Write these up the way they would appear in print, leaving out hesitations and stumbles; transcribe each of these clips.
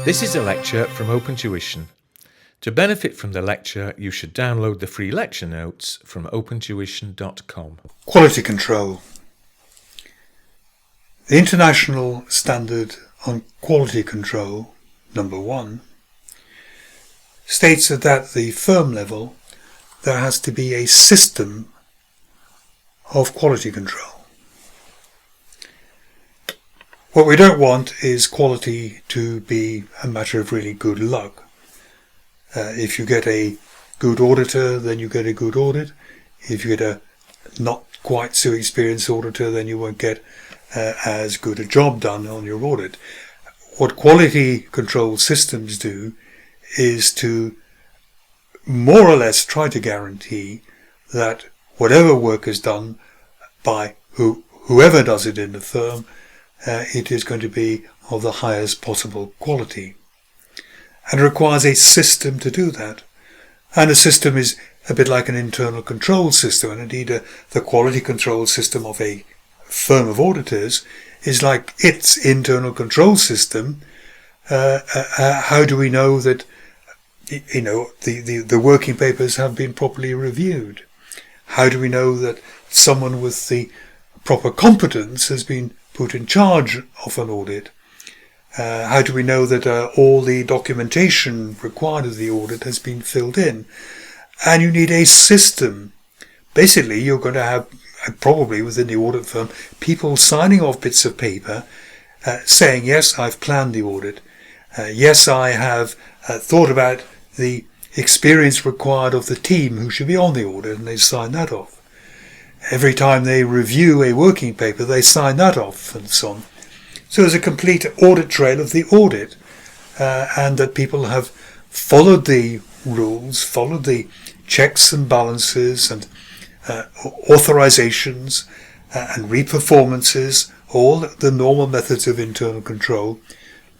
This is a lecture from OpenTuition. To benefit from the lecture, you should download the free lecture notes from opentuition.com. Quality control. The International Standard on Quality Control, number 1, states that at the firm level there has to be a system of quality control. What we don't want is quality to be a matter of really good luck. If you get a good auditor, then you get a good audit. If you get a not quite so experienced auditor, then you won't get as good a job done on your audit. What quality control systems do is to more or less try to guarantee that whatever work is done by whoever does it in the firm, it is going to be of the highest possible quality. And it requires a system to do that. And a system is a bit like an internal control system, and indeed the quality control system of a firm of auditors is like its internal control system. How do we know that the working papers have been properly reviewed? How do we know that someone with the proper competence has been put in charge of an audit? How do we know that all the documentation required of the audit has been filled in? And you need a system. Basically, you're going to have, probably within the audit firm, people signing off bits of paper saying, yes, I've planned the audit. Yes, I have thought about the experience required of the team who should be on the audit, and they sign that off. Every time they review a working paper, they sign that off, and so on. So there's a complete audit trail of the audit, and that people have followed the rules, followed the checks and balances and authorizations and reperformances, all the normal methods of internal control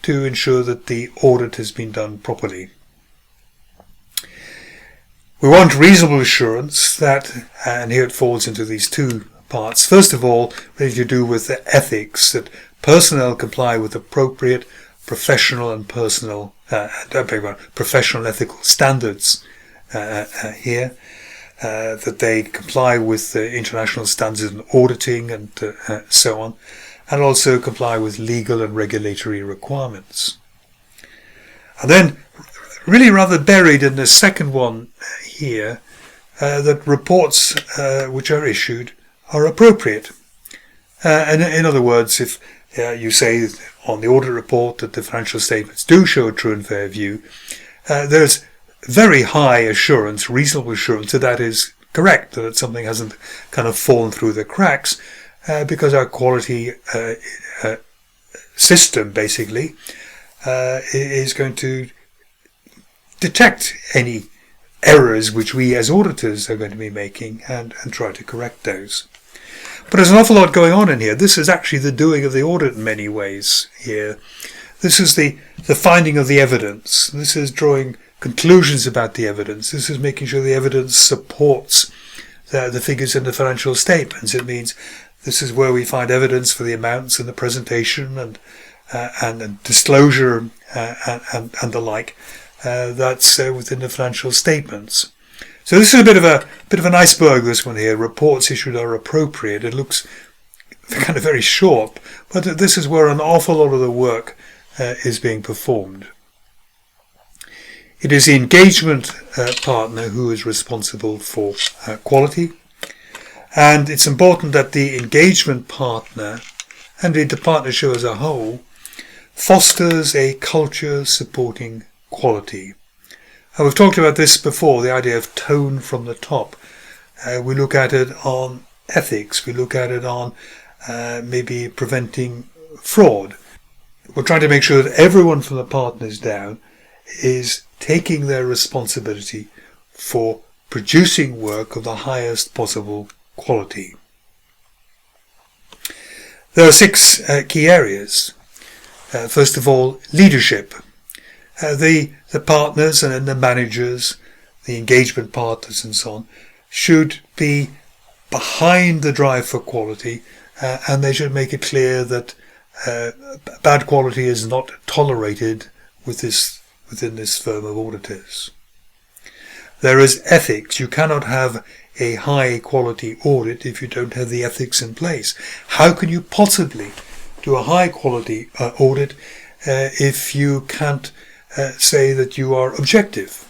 to ensure that the audit has been done properly. We want reasonable assurance that, and here it falls into these two parts. First of all, really to do with the ethics, that personnel comply with appropriate professional and professional ethical standards here, that they comply with the international standards in auditing and so on, and also comply with legal and regulatory requirements. And then, really rather buried in the second one here, that reports which are issued are appropriate. And in other words, if you say on the audit report that the financial statements do show a true and fair view, there's very high assurance, reasonable assurance that that is correct, that something hasn't kind of fallen through the cracks, because our quality system basically is going to detect any errors which we as auditors are going to be making and try to correct those. But there's an awful lot going on in here. This is actually the doing of the audit in many ways here. This is the finding of the evidence. This is drawing conclusions about the evidence. This is making sure the evidence supports the figures in the financial statements. It means this is where we find evidence for the amounts and the presentation and disclosure and the like. That's within the financial statements. So this is a bit of an iceberg, this one here. Reports issued are appropriate. It looks kind of very short, but this is where an awful lot of the work is being performed. It is the engagement partner who is responsible for quality, and it's important that the engagement partner, and indeed the partnership as a whole, fosters a culture supporting quality. And we've talked about this before, the idea of tone from the top. We look at it on ethics, we look at it on maybe preventing fraud. We're trying to make sure that everyone from the partners down is taking their responsibility for producing work of the highest possible quality. There are 6 key areas. First of all, leadership. The partners and then the managers, the engagement partners and so on, should be behind the drive for quality, and they should make it clear that bad quality is not tolerated within this firm of auditors. There is ethics. You cannot have a high quality audit if you don't have the ethics in place. How can you possibly do a high quality audit if you can't say that you are objective,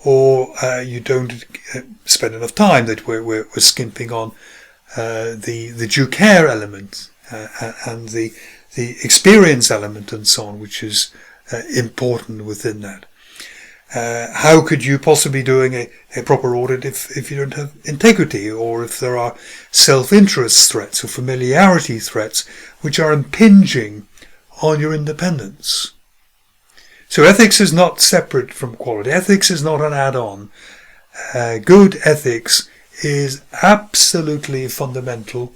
or you don't spend enough time, that we're skimping on the due care element and the experience element and so on, which is important within that. How could you possibly doing a proper audit if you don't have integrity, or if there are self-interest threats or familiarity threats which are impinging on your independence? So ethics is not separate from quality. Ethics is not an add-on. Good ethics is absolutely fundamental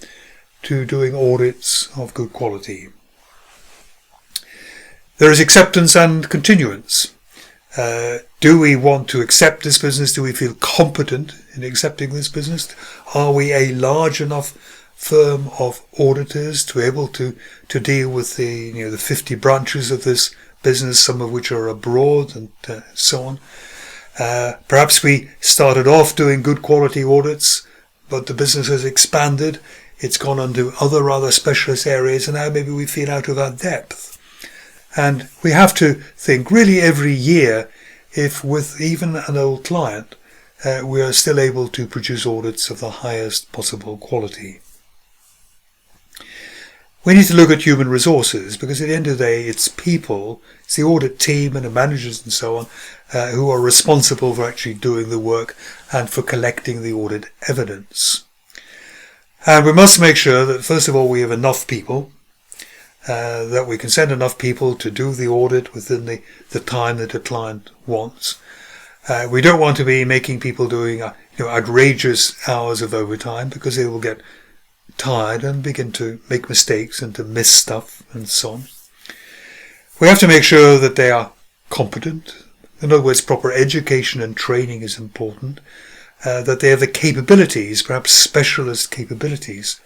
to doing audits of good quality. There is acceptance and continuance. Do we want to accept this business? Do we feel competent in accepting this business? Are we a large enough firm of auditors to be able to deal with the 50 branches of this business, some of which are abroad and so on? Perhaps we started off doing good quality audits, but the business has expanded. It's gone into other rather specialist areas, and now maybe we feel out of our depth. And we have to think really every year if with even an old client we are still able to produce audits of the highest possible quality. We need to look at human resources, because at the end of the day it's people, it's the audit team and the managers and so on who are responsible for actually doing the work and for collecting the audit evidence. And we must make sure that first of all we have enough people, that we can send enough people to do the audit within the time that the client wants. We don't want to be making people doing outrageous hours of overtime, because they will get tired and begin to make mistakes and to miss stuff and so on. We have to make sure that they are competent. In other words, proper education and training is important. That they have the capabilities, perhaps specialist capabilities,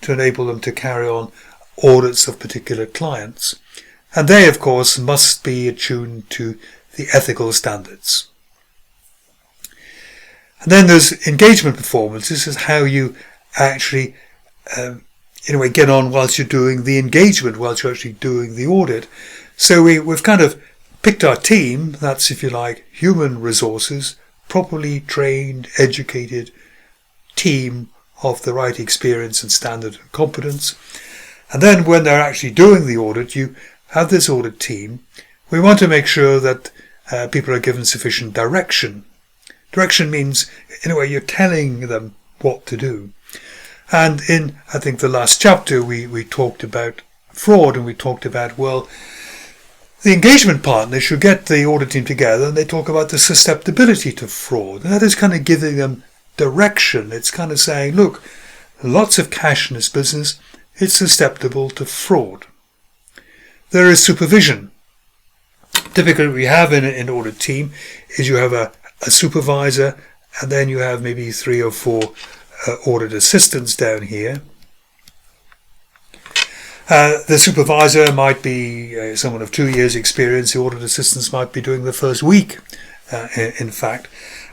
to enable them to carry on audits of particular clients. And they, of course, must be attuned to the ethical standards. And then there's engagement performance. This is how you actually, in a way, get on whilst you're doing the engagement, whilst you're actually doing the audit. So we've kind of picked our team. That's, if you like, human resources, properly trained, educated team of the right experience and standard and competence. And then when they're actually doing the audit, you have this audit team. We want to make sure that people are given sufficient direction. Direction means, in a way, you're telling them what to do. And in, I think, the last chapter, we talked about fraud, and we talked about, well, the engagement partners should get the audit team together and they talk about the susceptibility to fraud. And that is kind of giving them direction. It's kind of saying, look, lots of cash in this business, it's susceptible to fraud. There is supervision. Typically what we have in an audit team is you have a supervisor, and then you have maybe 3 or 4 audit assistants down here. The supervisor might be someone of 2 years experience. The audit assistants might be doing the first week, in fact.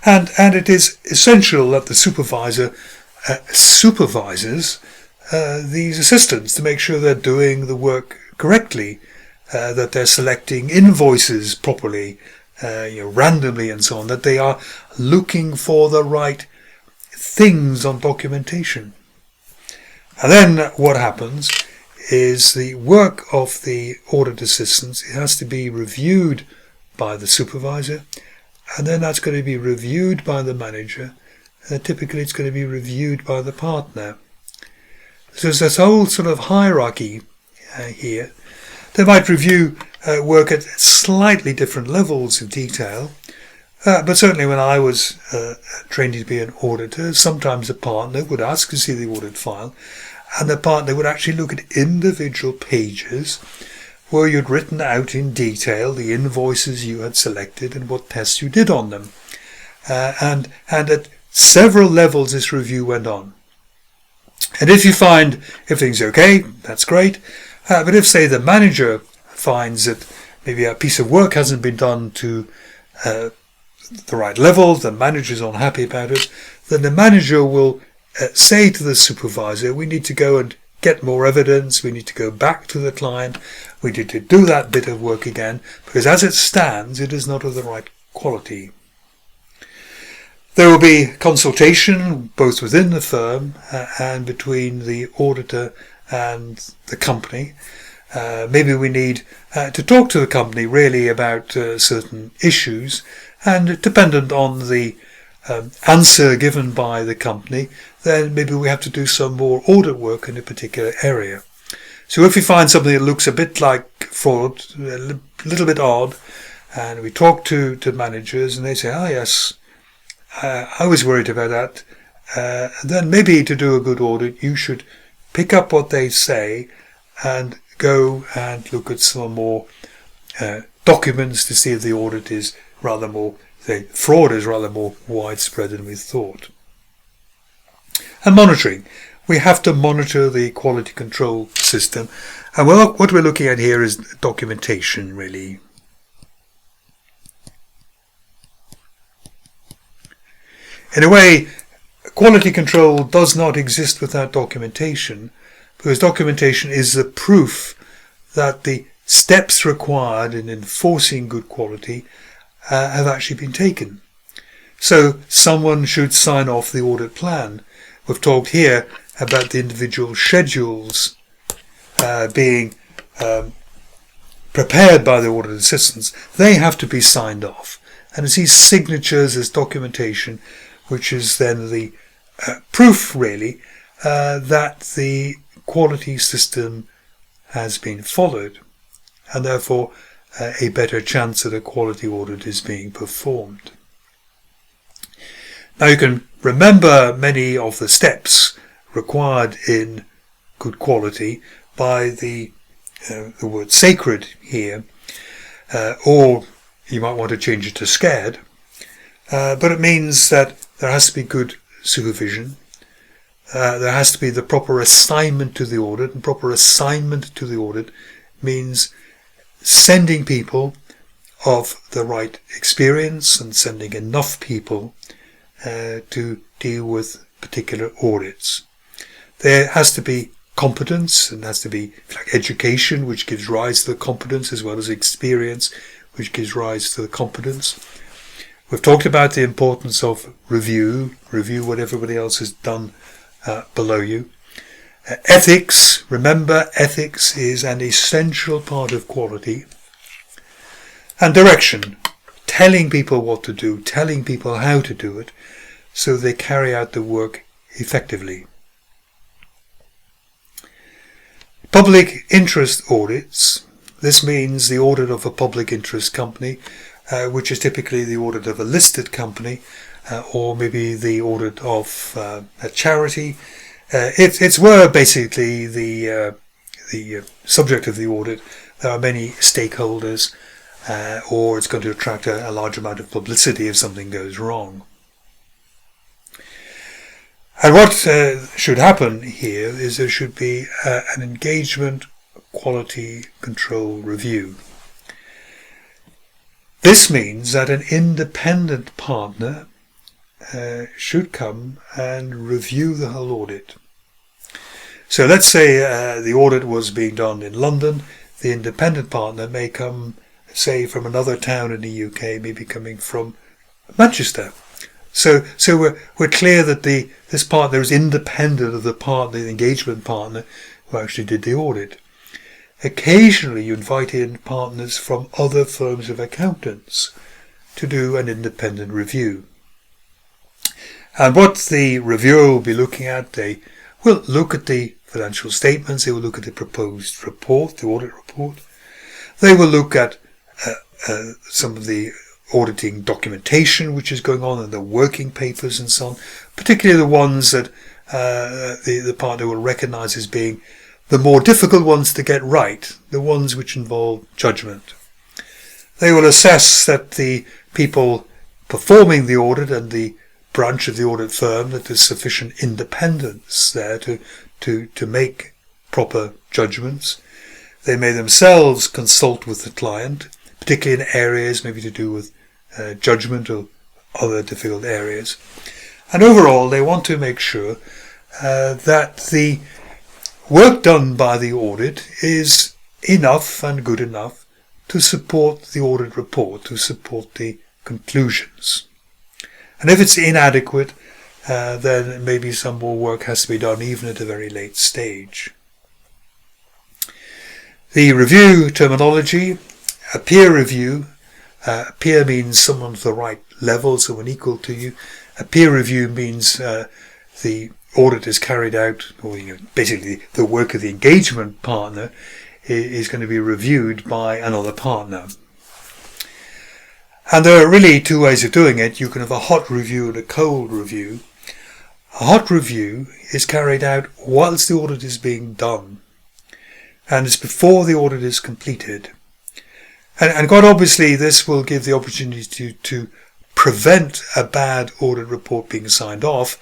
And it is essential that the supervisor supervises these assistants to make sure they're doing the work correctly, that they're selecting invoices properly, randomly and so on, that they are looking for the right things on documentation. And then what happens is the work of the audit assistants, it has to be reviewed by the supervisor, and then that's going to be reviewed by the manager, and typically it's going to be reviewed by the partner. So there's this whole sort of hierarchy here. They might review work at slightly different levels of detail, but certainly when I was trained to be an auditor, sometimes the partner would ask to see the audit file, and the partner would actually look at individual pages where you'd written out in detail the invoices you had selected and what tests you did on them. And at several levels this review went on. And if you find everything's okay, that's great. But if, say, the manager finds that maybe a piece of work hasn't been done to the right level, the manager's unhappy about it, then the manager will say to the supervisor, we need to go and get more evidence, we need to go back to the client, we need to do that bit of work again, because as it stands, it is not of the right quality. There will be consultation both within the firm and between the auditor and the company. Maybe we need to talk to the company really about certain issues, and dependent on the answer given by the company, then maybe we have to do some more audit work in a particular area. So if we find something that looks a bit like fraud, a little bit odd, and we talk to managers and they say, oh yes, I was worried about that, then maybe to do a good audit you should pick up what they say and go and look at some more documents to see if the audit is rather more, the fraud is rather more widespread than we thought. And monitoring. We have to monitor the quality control system. And what we're looking at here is documentation, really. In a way, quality control does not exist without documentation, because documentation is the proof that the steps required in enforcing good quality have actually been taken. So someone should sign off the audit plan. We've talked here about the individual schedules being prepared by the audit assistants. They have to be signed off. And it's these signatures as documentation which is then the proof really that the quality system has been followed, and therefore a better chance that a quality audit is being performed. Now you can remember many of the steps required in good quality by the word sacred here, or you might want to change it to scared, but it means that there has to be good supervision, there has to be the proper assignment to the audit, and proper assignment to the audit means sending people of the right experience and sending enough people to deal with particular audits. There has to be competence, and there has to be like education, which gives rise to the competence, as well as experience, which gives rise to the competence. We've talked about the importance of review what everybody else has done below you. Ethics, remember, ethics is an essential part of quality. And direction, telling people what to do, telling people how to do it, so they carry out the work effectively. Public interest audits. This means the audit of a public interest company, which is typically the audit of a listed company, or maybe the audit of a charity. It's where basically the subject of the audit, there are many stakeholders, or it's going to attract a large amount of publicity if something goes wrong. And what should happen here is there should be an engagement quality control review. This means that an independent partner should come and review the whole audit. So let's say the audit was being done in London. The independent partner may come, say, from another town in the UK, maybe coming from Manchester. So we're clear that this partner is independent of the engagement partner who actually did the audit. Occasionally you invite in partners from other firms of accountants to do an independent review. And what the reviewer will be looking at, they will look at the financial statements, they will look at the proposed report, the audit report. They will look at some of the auditing documentation which is going on and the working papers and so on, particularly the ones that the partner will recognise as being the more difficult ones to get right, the ones which involve judgment. They will assess that the people performing the audit and the branch of the audit firm, that there's sufficient independence there to make proper judgments. They may themselves consult with the client, particularly in areas maybe to do with judgment or other difficult areas. And overall, they want to make sure that the work done by the audit is enough and good enough to support the audit report, to support the conclusions. And if it's inadequate, then maybe some more work has to be done even at a very late stage. The review terminology, a peer review. Peer means someone of the right level, someone equal to you. A peer review means the audit is carried out, or basically the work of the engagement partner is going to be reviewed by another partner. And there are really two ways of doing it. You can have a hot review and a cold review. A hot review is carried out whilst the audit is being done, and it's before the audit is completed. And quite obviously this will give the opportunity to prevent a bad audit report being signed off,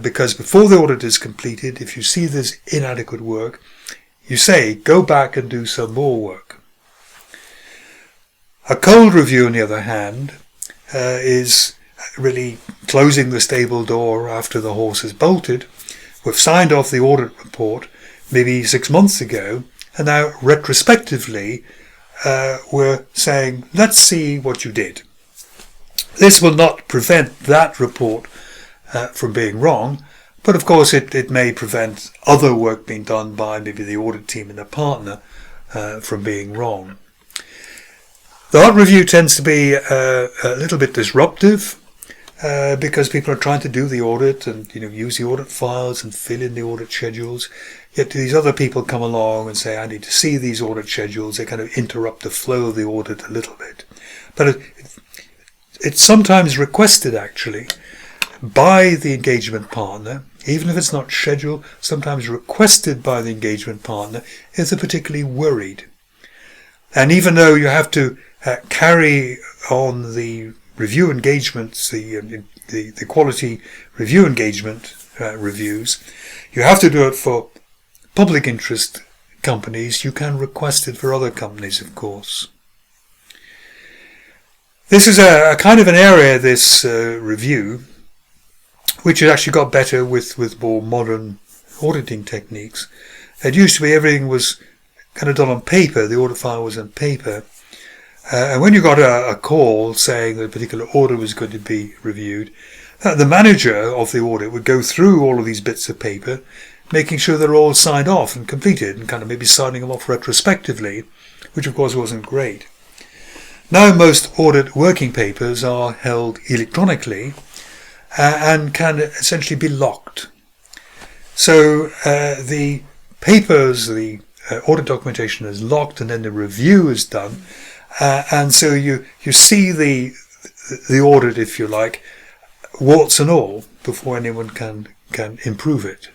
because before the audit is completed, if you see this inadequate work, you say, go back and do some more work. A cold review, on the other hand, is really closing the stable door after the horse has bolted. We've signed off the audit report maybe 6 months ago, and now retrospectively we're saying, let's see what you did. This will not prevent that report from being wrong, but of course it may prevent other work being done by maybe the audit team and the partner from being wrong. The hot review tends to be a little bit disruptive because people are trying to do the audit and use the audit files and fill in the audit schedules. Yet these other people come along and say, I need to see these audit schedules. They kind of interrupt the flow of the audit a little bit. But it's sometimes requested actually by the engagement partner, even if it's not scheduled, sometimes requested by the engagement partner if they're particularly worried. And even though you have to carry on the review engagements, the quality review engagement reviews, you have to do it for public interest companies. You can request it for other companies, of course. This is a kind of an area, this review, which has actually got better with more modern auditing techniques. It used to be everything was kind of done on paper. The audit file was on paper. And when you got a call saying that a particular audit was going to be reviewed, the manager of the audit would go through all of these bits of paper, making sure they're all signed off and completed, and kind of maybe signing them off retrospectively, which of course wasn't great. Now most audit working papers are held electronically and can essentially be locked. So the papers, the audit documentation is locked, and then the review is done. And so you see the audit, if you like, warts and all, before anyone can improve it.